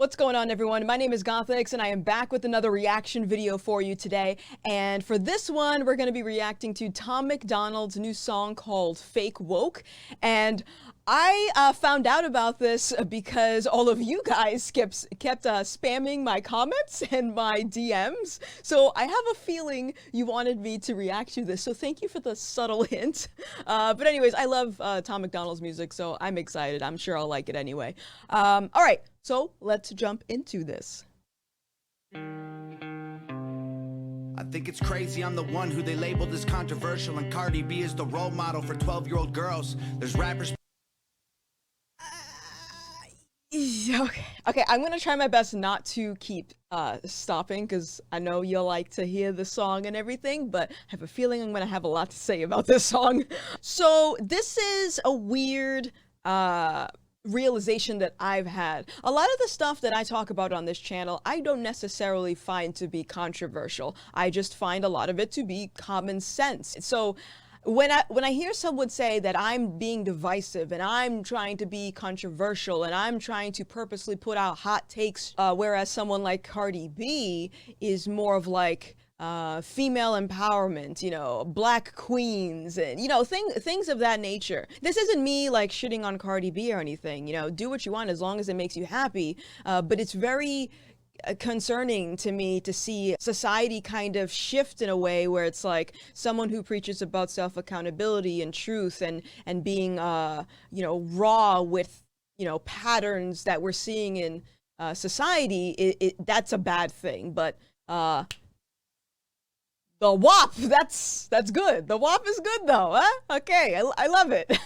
What's going on, everyone? My name is Gothix, and I am back with another reaction video for you today. And for this one, we're going to be reacting to Tom Macdonald's new song called Fake Woke. And I found out about this because all of you guys kept spamming my comments and my DMs. So I have a feeling you wanted me to react to this. So thank you for the subtle hint. But anyways, I love Tom Macdonald's music, so I'm excited. I'm sure I'll like it anyway. All right. So let's jump into this. I think it's crazy I'm the one who they labeled as controversial, and Cardi B is the role model for 12-year-old girls. There's rappers. Okay, I'm gonna try my best not to keep stopping, because I know you'll like to hear the song and everything, but I have a feeling I'm gonna have a lot to say about this song. So this is a weird realization that I've had. A lot of the stuff that I talk about on this channel, I don't necessarily find to be controversial. I just find a lot of it to be common sense. So when I hear someone say that I'm being divisive and I'm trying to be controversial and I'm trying to purposely put out hot takes, whereas someone like Cardi B is more of like female empowerment, you know, black queens, and, you know, things of that nature. This isn't me like shitting on Cardi B or anything, you know, do what you want as long as it makes you happy, but it's very concerning to me to see society kind of shift in a way where it's like someone who preaches about self-accountability and truth and being, you know, raw with, you know, patterns that we're seeing in society, that's a bad thing. But the WAP, that's good. The WAP is good though, huh? Okay, I love it.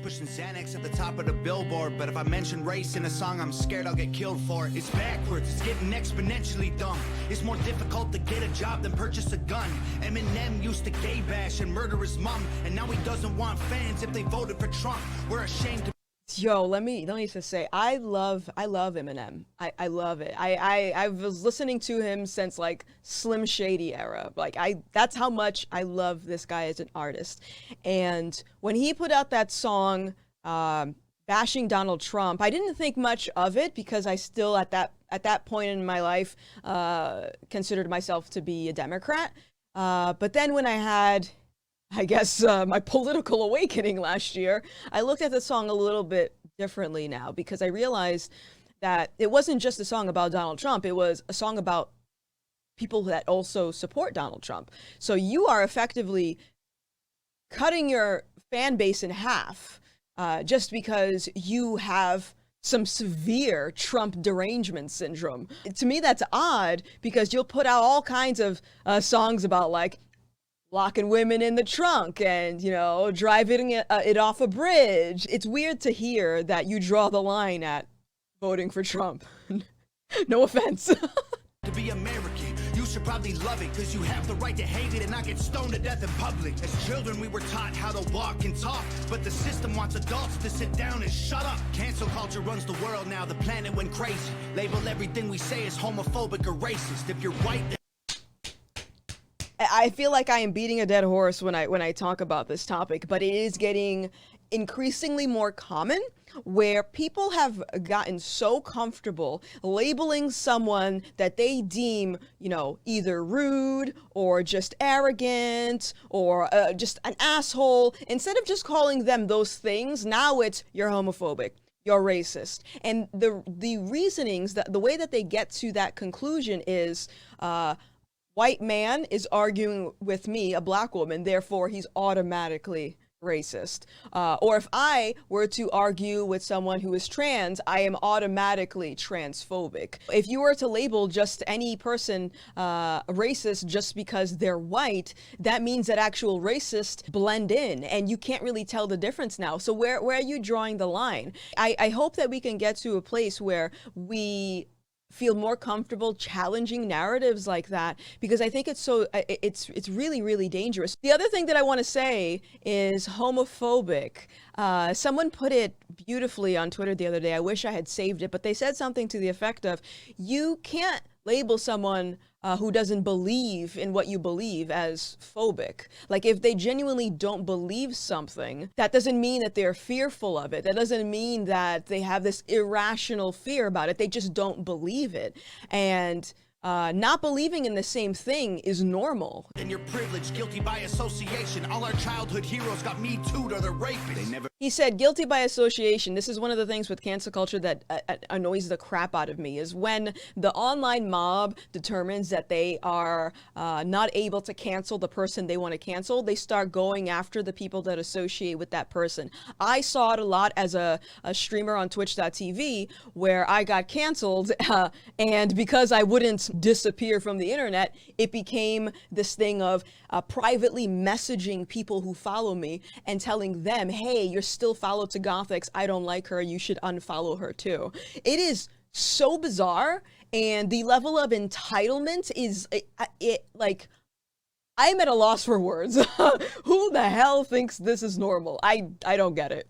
Pushing Xanax at the top of the billboard, but if I mention race in a song, I'm scared I'll get killed for it. It's backwards, it's getting exponentially dumb. It's more difficult to get a job than purchase a gun. Eminem used to gay bash and murder his mom, and now he doesn't want fans if they voted for Trump. We're ashamed to. Yo, let me just say, I love Eminem. I love it. I was listening to him since like Slim Shady era. Like that's how much I love this guy as an artist. And when he put out that song bashing Donald Trump, I didn't think much of it because I still at that point in my life considered myself to be a Democrat. But then when I had, I guess, my political awakening last year, I looked at the song a little bit differently now, because I realized that it wasn't just a song about Donald Trump, it was a song about people that also support Donald Trump. So you are effectively cutting your fan base in half just because you have some severe Trump derangement syndrome. To me, that's odd, because you'll put out all kinds of songs about like locking women in the trunk and, you know, driving it off a bridge. It's weird to hear that you draw the line at voting for Trump. No offense. To be American, you should probably love it, because you have the right to hate it and not get stoned to death in public. As children, we were taught how to walk and talk, but the system wants adults to sit down and shut up. Cancel culture runs the world now, the planet went crazy. Label everything we say as homophobic or racist. If you're white, I feel like I am beating a dead horse when I talk about this topic, but it is getting increasingly more common, where people have gotten so comfortable labeling someone that they deem, you know, either rude or just arrogant or just an asshole. Instead of just calling them those things, now it's you're homophobic, you're racist. And the reasonings, the way that they get to that conclusion is white man is arguing with me, a black woman, therefore he's automatically racist. Or if I were to argue with someone who is trans, I am automatically transphobic. If you were to label just any person racist just because they're white, that means that actual racists blend in, and you can't really tell the difference now. So where are you drawing the line? I hope that we can get to a place where we feel more comfortable challenging narratives like that, because I think it's really, really dangerous. The other thing that I want to say is homophobic. Someone put it beautifully on Twitter the other day. I wish I had saved it, but they said something to the effect of, you can't label someone who doesn't believe in what you believe as phobic. Like, if they genuinely don't believe something, that doesn't mean that they're fearful of it. That doesn't mean that they have this irrational fear about it. They just don't believe it. And not believing in the same thing is normal. And you're privileged, guilty by association. All our childhood heroes got me too'd or they're rapists. He said guilty by association. This is one of the things with cancel culture that annoys the crap out of me, is when the online mob determines that they are not able to cancel the person they want to cancel, they start going after the people that associate with that person. I saw it a lot as a streamer on twitch.tv where I got canceled and because I wouldn't disappear from the internet, it became this thing of privately messaging people who follow me and telling them, hey, you're still followed to Gothix, I don't like her, you should unfollow her too. It is so bizarre, and the level of entitlement is like, I'm at a loss for words. Who the hell thinks this is normal? I don't get it.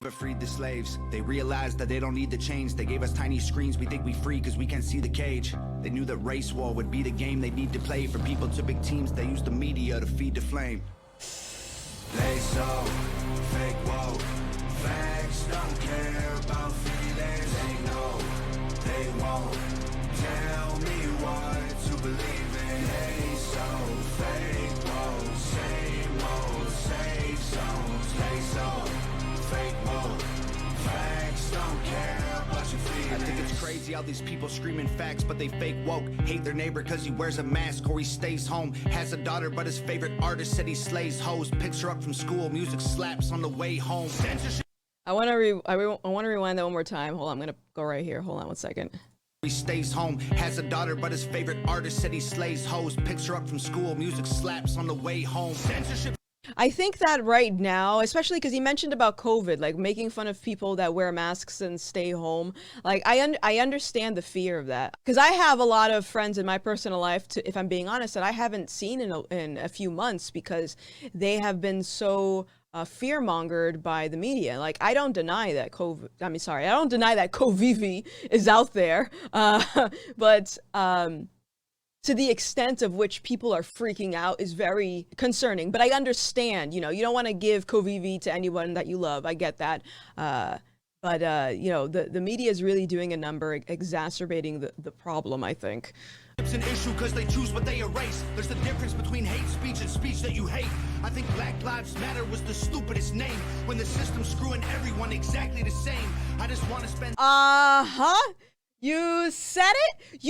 Freed the slaves. They realized that they don't need the chains. They gave us tiny screens. We think we free because we can't see the cage. They knew that race war would be the game they need to play. For people to big teams, they use the media to feed the flame. They so fake woke. Facts don't care about feelings. They know they won't tell me what to believe in. They so fake woke. Same old safe zones. They so fake woke. Facts don't care about your feelings. I think it's crazy how these people screaming facts, but they fake woke. Hate their neighbor cause he wears a mask or he stays home. Has a daughter but his favorite artist said he slays hoes. Picks her up from school, music slaps on the way home. Censorship. I want to rewind that one more time. Hold on, I'm gonna go right here. Hold on one second. He stays home, has a daughter but his favorite artist said he slays hoes. Picks her up from school, music slaps on the way home. Censorship. I think that right now, especially because he mentioned about COVID, like making fun of people that wear masks and stay home. Like, I understand the fear of that, because I have a lot of friends in my personal life, if I'm being honest, that I haven't seen in a few months because they have been so fear-mongered by the media. Like, I don't deny that I don't deny that COVID is out there, but to the extent of which people are freaking out is very concerning. But I understand, you don't want to give COVID to anyone that you love. I get that. But the media is really doing a number, exacerbating the problem, I think. It's an issue because they choose what they erase. There's a difference between hate speech and speech that you hate. I think Black Lives Matter was the stupidest name when the system's screwing everyone exactly the same. I just want to spend... You said it?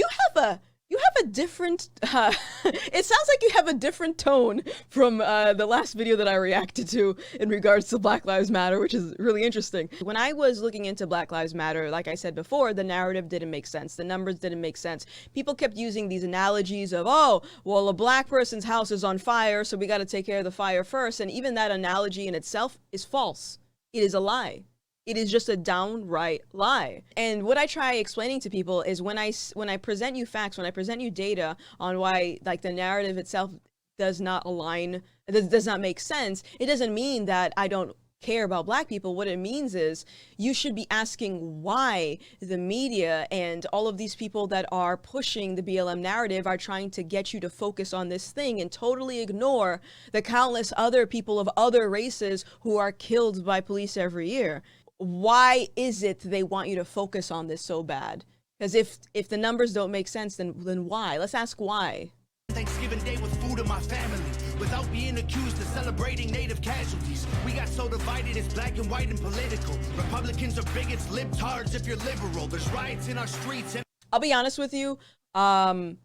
You have a different, it sounds like you have a different tone from the last video that I reacted to in regards to Black Lives Matter, which is really interesting. When I was looking into Black Lives Matter, like I said before, the narrative didn't make sense. The numbers didn't make sense. People kept using these analogies of, oh, well, a black person's house is on fire, so we got to take care of the fire first. And even that analogy in itself is false. It is a lie. It is just a downright lie. And what I try explaining to people is when I present you facts, when I present you data on why, like, the narrative itself does not align, does not make sense, it doesn't mean that I don't care about black people. What it means is you should be asking why the media and all of these people that are pushing the BLM narrative are trying to get you to focus on this thing and totally ignore the countless other people of other races who are killed by police every year. Why is it they want you to focus on this so bad? Because if the numbers don't make sense, then why? Let's ask why. Thanksgiving Day with food in my family, without being accused of celebrating native casualties. We got so divided, it's black and white and political. Republicans are bigots, libtards if you're liberal. There's riots in our streets. And I'll be honest with you. I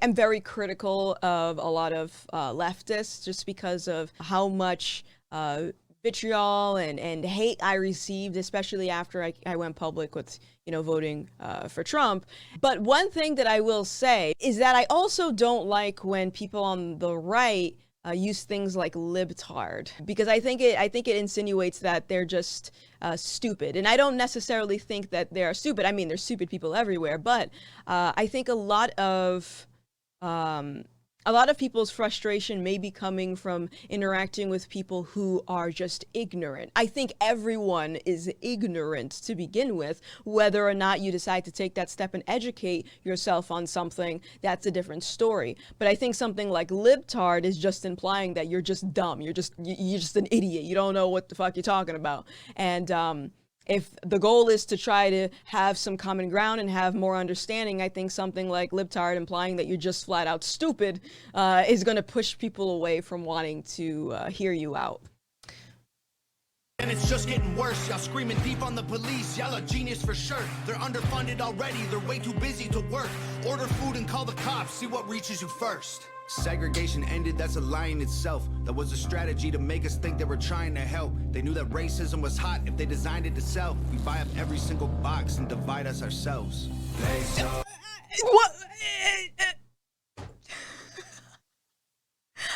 am very critical of a lot of leftists just because of how much vitriol and hate I received, especially after I went public with, voting for Trump. But one thing that I will say is that I also don't like when people on the right use things like libtard, because I think it insinuates that they're just stupid. And I don't necessarily think that they're stupid. I mean, there's stupid people everywhere, but I think a lot of a lot of people's frustration may be coming from interacting with people who are just ignorant. I think everyone is ignorant to begin with. Whether or not you decide to take that step and educate yourself on something, that's a different story. But I think something like libtard is just implying that you're just dumb. You're just an idiot. You don't know what the fuck you're talking about. And if the goal is to try to have some common ground and have more understanding, I think something like libtard implying that you're just flat out stupid is going to push people away from wanting to hear you out. And it's just getting worse. Y'all screaming deep on the police. Y'all are genius for sure. They're underfunded already. They're way too busy to work. Order food and call the cops. See what reaches you first. Segregation ended, that's a lie in itself. That was a strategy to make us think they were trying to help. They knew that racism was hot if they designed it to sell. We buy up every single box and divide us ourselves. What?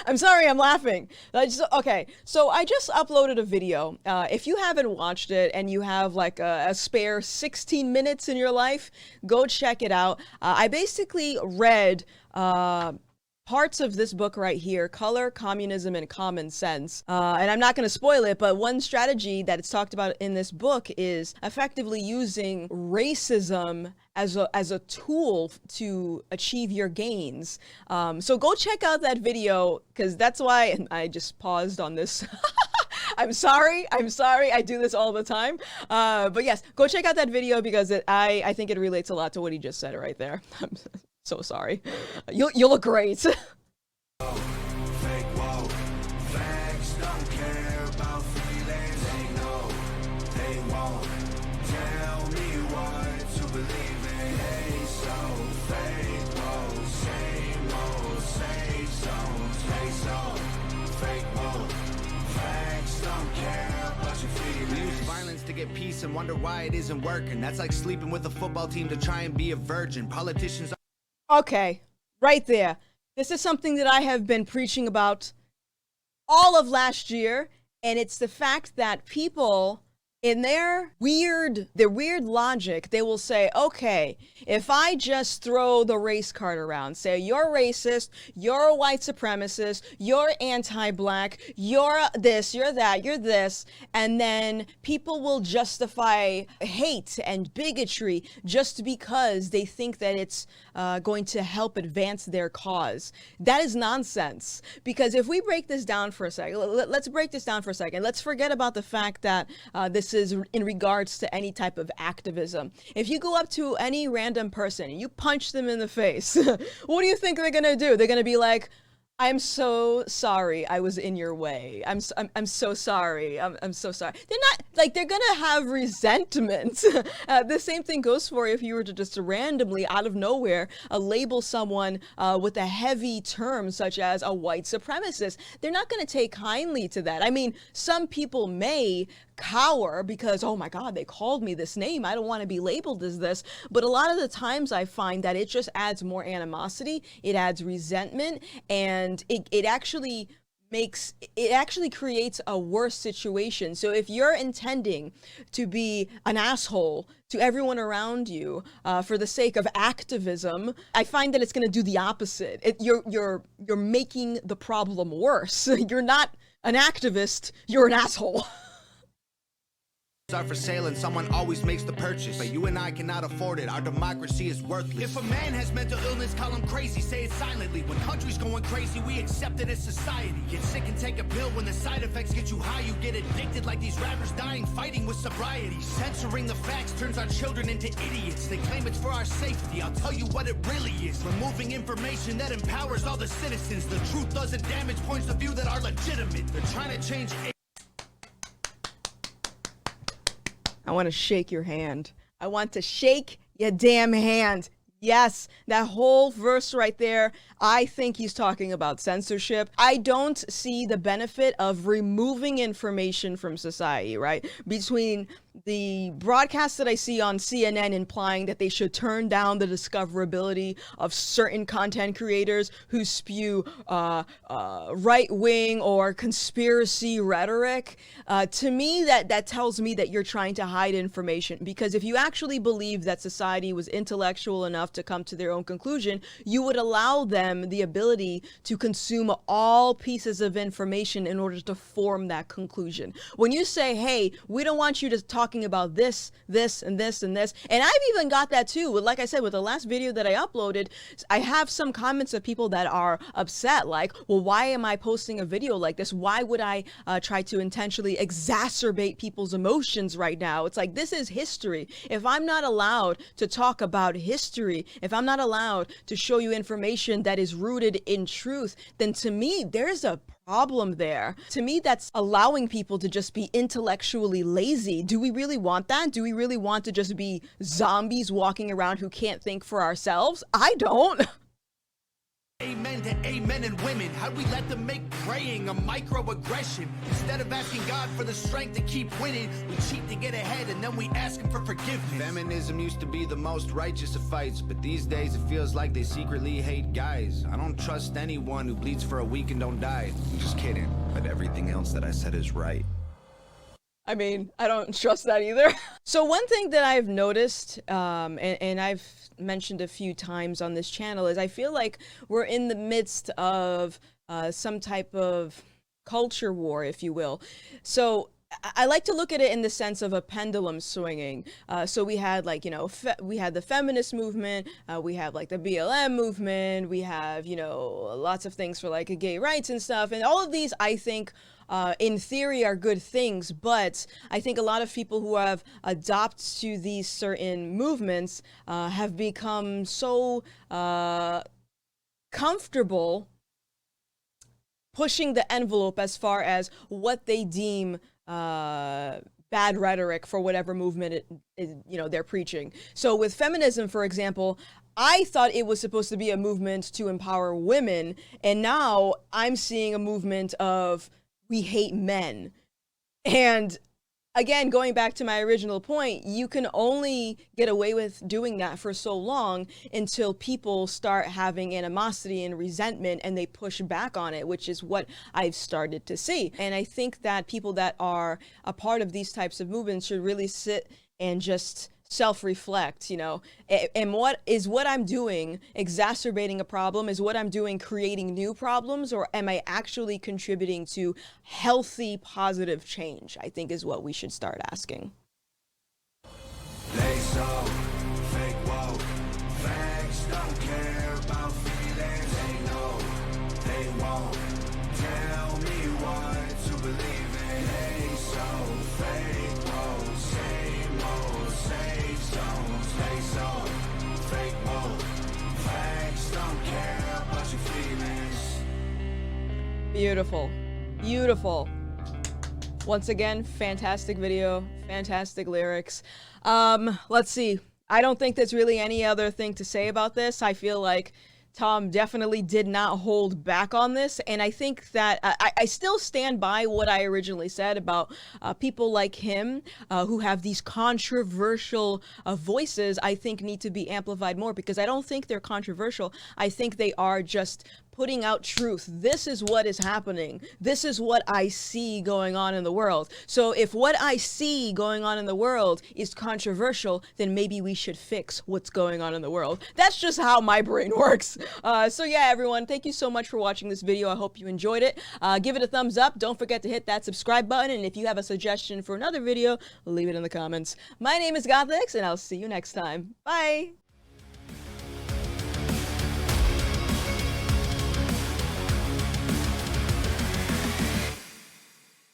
I'm sorry, I'm laughing. Okay, so I just uploaded a video. If you haven't watched it and you have like a spare 16 minutes in your life, go check it out. I basically read parts of this book right here, Color, Communism, and Common Sense. And I'm not going to spoil it, but one strategy that it's talked about in this book is effectively using racism as a tool to achieve your gains. So go check out that video, because that's why, and I just paused on this. I'm sorry, I do this all the time. But yes, go check out that video because I think it relates a lot to what he just said right there. I'm so sorry. You'll look great. To get peace and wonder why it isn't working. That's like sleeping with a football team to try and be a virgin. Politicians Okay, right there. This is something that I have been preaching about all of last year, and it's the fact that people in their weird logic, they will say, okay, if I just throw the race card around, say you're racist, you're a white supremacist, you're anti-black, you're this, you're that, you're this, and then people will justify hate and bigotry just because they think that it's going to help advance their cause. That is nonsense. Because if we break this down for a second, let's break this down for a second. Let's forget about the fact that this is in regards to any type of activism. If you go up to any random person and you punch them in the face, what do you think they're gonna do? They're gonna be like, I'm so sorry I was in your way. I'm so sorry. I'm so sorry. They're not, like, they're gonna have resentment. The same thing goes for if you were to just randomly, out of nowhere, label someone with a heavy term such as a white supremacist. They're not gonna take kindly to that. I mean, some people may cower because, oh my God, they called me this name. I don't want to be labeled as this. But a lot of the times I find that it just adds more animosity. It adds resentment, and it actually creates a worse situation. So if you're intending to be an asshole to everyone around you for the sake of activism, I find that it's going to do the opposite. You're making the problem worse. You're not an activist, you're an asshole. are for sale and someone always makes the purchase, but you and I cannot afford it. Our democracy is worthless. If a man has mental illness, call him crazy, say it silently. When country's going crazy, we accept it as society. Get sick and take a pill. When the side effects get you high, you get addicted like these rappers dying fighting with sobriety. Censoring the facts turns our children into idiots. They claim it's for our safety. I'll tell you what it really is. Removing information that empowers all the citizens. The truth doesn't damage points of view that are legitimate. They're trying to change. I want to shake your hand. I want to shake your damn hand. Yes, that whole verse right there, I think he's talking about censorship. I don't see the benefit of removing information from society, right? Between the broadcasts that I see on CNN implying that they should turn down the discoverability of certain content creators who spew right-wing or conspiracy rhetoric, to me that tells me that you're trying to hide information. Because if you actually believe that society was intellectual enough to come to their own conclusion, you would allow them the ability to consume all pieces of information in order to form that conclusion. When you say, hey, we don't want you to talking about this, this, and this, and this, and I've even got that too. Like I said, with the last video that I uploaded, I have some comments of people that are upset, like, well, why am I posting a video like this? Why would I try to intentionally exacerbate people's emotions right now? It's like, this is history. If I'm not allowed to talk about history, if I'm not allowed to show you information that is rooted in truth, then to me, there's a problem there. To me, that's allowing people to just be intellectually lazy. Do we really want that? Do we really want to just be zombies walking around who can't think for ourselves? I don't. Amen to amen and women. How'd we let them make praying a microaggression? Instead of asking God for the strength to keep winning, we cheat to get ahead and then we ask him for forgiveness. Feminism used to be the most righteous of fights, but these days it feels like they secretly hate guys. I don't trust anyone who bleeds for a week and don't die. I'm just kidding, but everything else that I said is right. I mean, I don't trust that either. So one thing that I've noticed, and I've mentioned a few times on this channel, is I feel like we're in the midst of some type of culture war, if you will. So I like to look at it in the sense of a pendulum swinging. So we had, like, you know, we had the feminist movement, we have like the BLM movement, we have, you know, lots of things for like gay rights and stuff. And all of these, I think, in theory are good things, but I think a lot of people who have adopted to these certain movements have become so comfortable pushing the envelope as far as what they deem bad rhetoric for whatever movement they're preaching. So with feminism, for example, I thought it was supposed to be a movement to empower women, and now I'm seeing a movement of we hate men. And again, going back to my original point, you can only get away with doing that for so long until people start having animosity and resentment and they push back on it, which is what I've started to see. And I think that people that are a part of these types of movements should really sit and just self-reflect, you know, and what I'm doing exacerbating a problem? Is what I'm doing creating new problems, or am I actually contributing to healthy, positive change? I think is what we should start asking. They so fake woke, facts don't care about feelings. They know they won't tell me what to believe in. They so fake woke, same old, same stones. They so fake woke, facts don't care about your feelings. Beautiful, beautiful. Once again, fantastic video, fantastic lyrics. Let's see. I don't think there's really any other thing to say about this. I feel like Tom definitely did not hold back on this, and I think that I still stand by what I originally said about people like him who have these controversial voices. I think need to be amplified more, because I don't think they're controversial. I think they are just putting out truth. This is what is happening. This is what I see going on in the world. So if what I see going on in the world is controversial, then maybe we should fix what's going on in the world. That's just how my brain works. So yeah, everyone, thank you so much for watching this video. I hope you enjoyed it. Give it a thumbs up. Don't forget to hit that subscribe button. And if you have a suggestion for another video, leave it in the comments. My name is Gothix, and I'll see you next time. Bye.